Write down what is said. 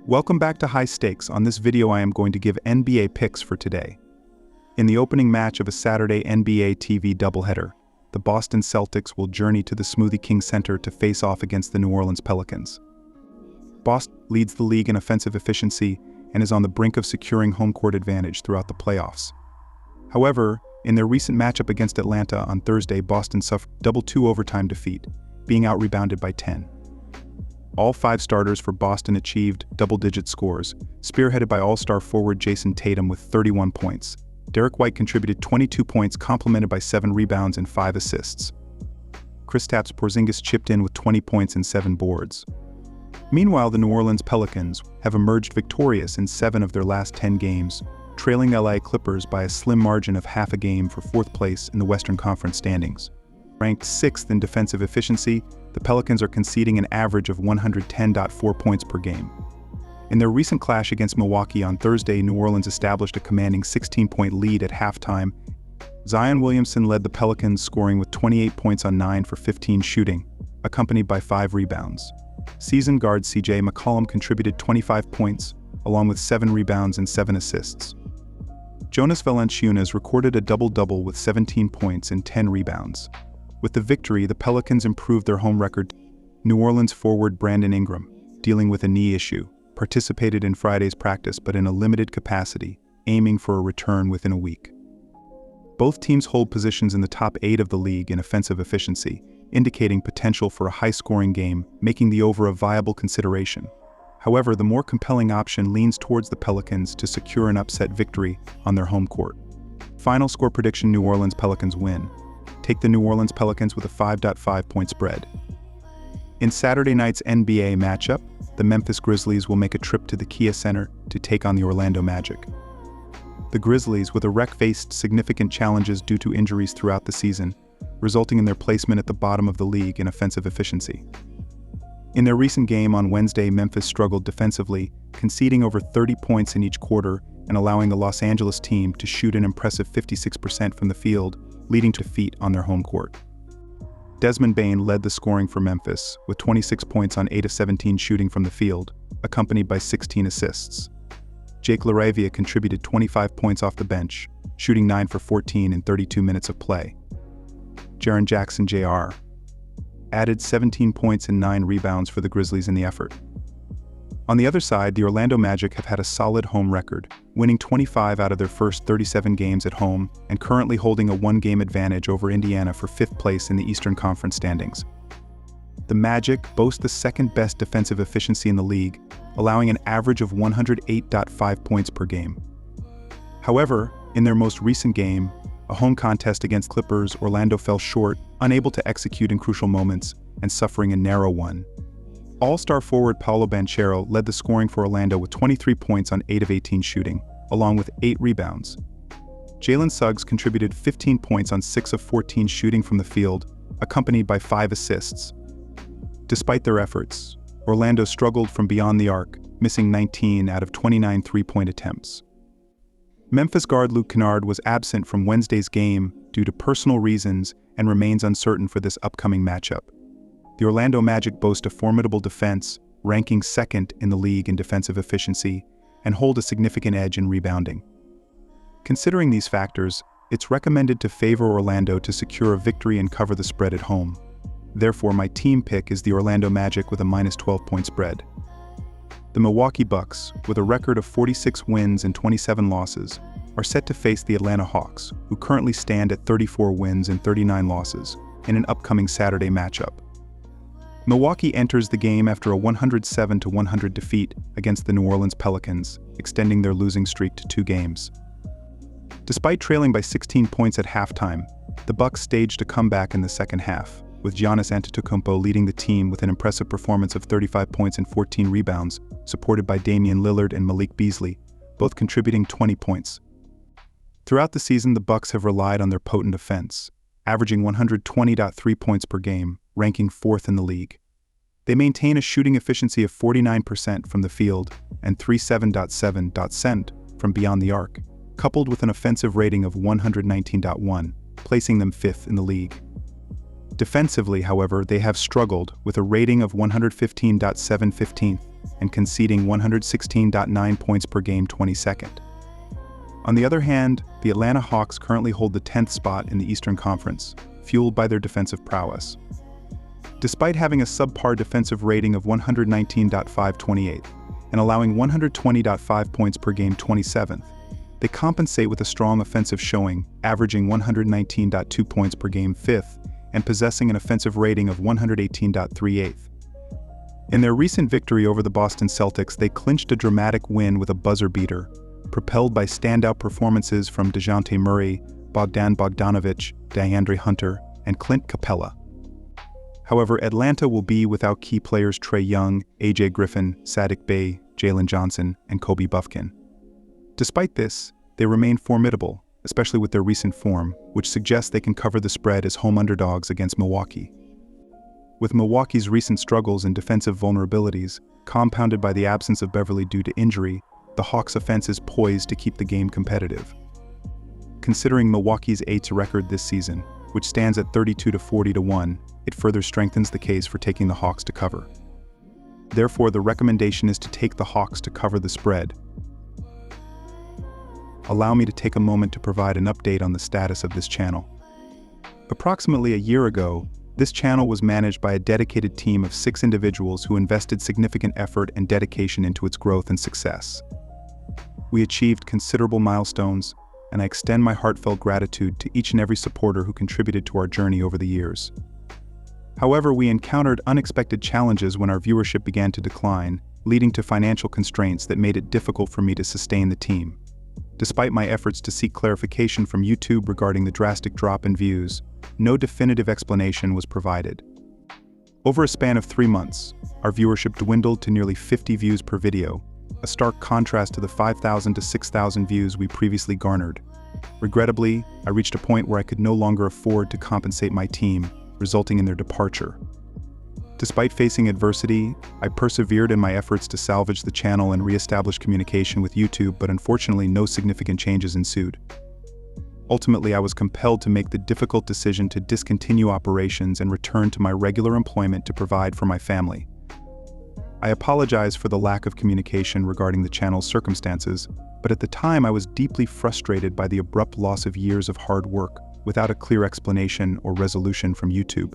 Welcome back to High Stakes. On this video I am going to give NBA picks for today. In the opening match of a Saturday NBA TV doubleheader, the Boston Celtics will journey to the Smoothie King Center to face off against the New Orleans Pelicans. Boston leads the league in offensive efficiency and is on the brink of securing home court advantage throughout the playoffs. However, in their recent matchup against Atlanta on Thursday, Boston suffered a double-2 overtime defeat, being out-rebounded by 10. All 5 starters for Boston achieved double-digit scores, spearheaded by all-star forward Jason Tatum with 31 points. Derek White contributed 22 points, complemented by 7 rebounds and 5 assists. Kristaps Porzingis chipped in with 20 points and 7 boards. Meanwhile, the New Orleans Pelicans have emerged victorious in 7 of their last 10 games, trailing the LA Clippers by a slim margin of half a game for 4th place in the Western Conference standings. Ranked 6th in defensive efficiency, the Pelicans are conceding an average of 110.4 points per game. In their recent clash against Milwaukee on Thursday, New Orleans established a commanding 16-point lead at halftime. Zion Williamson led the Pelicans, scoring with 28 points on 9 for 15 shooting, accompanied by 5 rebounds. Seasoned guard CJ McCollum contributed 25 points, along with 7 rebounds and 7 assists. Jonas Valanciunas recorded a double-double with 17 points and 10 rebounds. With the victory, the Pelicans improved their home record. New Orleans forward Brandon Ingram, dealing with a knee issue, participated in Friday's practice but in a limited capacity, aiming for a return within a week. Both teams hold positions in the top 8 of the league in offensive efficiency, indicating potential for a high-scoring game, making the over a viable consideration. However, the more compelling option leans towards the Pelicans to secure an upset victory on their home court. Final score prediction: New Orleans Pelicans win. Take the New Orleans Pelicans with a 5.5 point spread. In Saturday night's NBA matchup, the Memphis Grizzlies will make a trip to the Kia Center to take on the Orlando Magic. The Grizzlies, with a record, faced significant challenges due to injuries throughout the season, resulting in their placement at the bottom of the league in offensive efficiency. In their recent game on Wednesday, Memphis struggled defensively, conceding over 30 points in each quarter and allowing the Los Angeles team to shoot an impressive 56% from the field, leading to defeat on their home court. Desmond Bane led the scoring for Memphis, with 26 points on 8 of 17 shooting from the field, accompanied by 16 assists. Jake LaRavia contributed 25 points off the bench, shooting 9 for 14 in 32 minutes of play. Jaren Jackson Jr. added 17 points and 9 rebounds for the Grizzlies in the effort. On the other side, the Orlando Magic have had a solid home record, winning 25 out of their first 37 games at home and currently holding a 1-game advantage over Indiana for 5th place in the Eastern Conference standings. The Magic boast the second-best defensive efficiency in the league, allowing an average of 108.5 points per game. However, in their most recent game, a home contest against Clippers, Orlando fell short, unable to execute in crucial moments, and suffering a narrow one. All-star forward Paolo Banchero led the scoring for Orlando with 23 points on 8 of 18 shooting, along with 8 rebounds. Jalen Suggs contributed 15 points on 6 of 14 shooting from the field, accompanied by 5 assists. Despite their efforts, Orlando struggled from beyond the arc, missing 19 out of 29 three-point attempts. Memphis guard Luke Kennard was absent from Wednesday's game due to personal reasons and remains uncertain for this upcoming matchup. The Orlando Magic boast a formidable defense, ranking 2nd in the league in defensive efficiency, and hold a significant edge in rebounding. Considering these factors, it's recommended to favor Orlando to secure a victory and cover the spread at home. Therefore, my team pick is the Orlando Magic with a -12-point spread. The Milwaukee Bucks, with a record of 46 wins and 27 losses, are set to face the Atlanta Hawks, who currently stand at 34 wins and 39 losses, in an upcoming Saturday matchup. Milwaukee enters the game after a 107-100 defeat against the New Orleans Pelicans, extending their losing streak to 2 games. Despite trailing by 16 points at halftime, the Bucks staged a comeback in the second half, with Giannis Antetokounmpo leading the team with an impressive performance of 35 points and 14 rebounds, supported by Damian Lillard and Malik Beasley, both contributing 20 points. Throughout the season, the Bucks have relied on their potent offense, averaging 120.3 points per game, ranking 4th in the league. They maintain a shooting efficiency of 49% from the field and 37.7% from beyond the arc, coupled with an offensive rating of 119.1, placing them 5th in the league. Defensively, however, they have struggled with a rating of 115.7, 15th, and conceding 116.9 points per game 22nd. On the other hand, the Atlanta Hawks currently hold the 10th spot in the Eastern Conference, fueled by their defensive prowess. Despite having a subpar defensive rating of 119.528 and allowing 120.5 points per game 27th, they compensate with a strong offensive showing, averaging 119.2 points per game 5th and possessing an offensive rating of 118.38. In their recent victory over the Boston Celtics, they clinched a dramatic win with a buzzer beater, propelled by standout performances from DeJounte Murray, Bogdan Bogdanovic, DeAndre Hunter, and Clint Capella. However, Atlanta will be without key players Trae Young, AJ Griffin, Saddiq Bey, Jalen Johnson, and Kobe Buffkin. Despite this, they remain formidable, especially with their recent form, which suggests they can cover the spread as home underdogs against Milwaukee. With Milwaukee's recent struggles and defensive vulnerabilities, compounded by the absence of Beverly due to injury, the Hawks' offense is poised to keep the game competitive. Considering Milwaukee's 8th record this season, which stands at 32-40-1, it further strengthens the case for taking the Hawks to cover. Therefore, the recommendation is to take the Hawks to cover the spread. Allow me to take a moment to provide an update on the status of this channel. Approximately a year ago, this channel was managed by a dedicated team of 6 individuals who invested significant effort and dedication into its growth and success. We achieved considerable milestones, and I extend my heartfelt gratitude to each and every supporter who contributed to our journey over the years. However, we encountered unexpected challenges when our viewership began to decline, leading to financial constraints that made it difficult for me to sustain the team. Despite my efforts to seek clarification from YouTube regarding the drastic drop in views, no definitive explanation was provided. Over a span of 3 months, our viewership dwindled to nearly 50 views per video, a stark contrast to the 5,000 to 6,000 views we previously garnered. Regrettably, I reached a point where I could no longer afford to compensate my team, resulting in their departure. Despite facing adversity, I persevered in my efforts to salvage the channel and re-establish communication with YouTube, but unfortunately no significant changes ensued. Ultimately, I was compelled to make the difficult decision to discontinue operations and return to my regular employment to provide for my family. I apologize for the lack of communication regarding the channel's circumstances, but at the time I was deeply frustrated by the abrupt loss of years of hard work without a clear explanation or resolution from YouTube.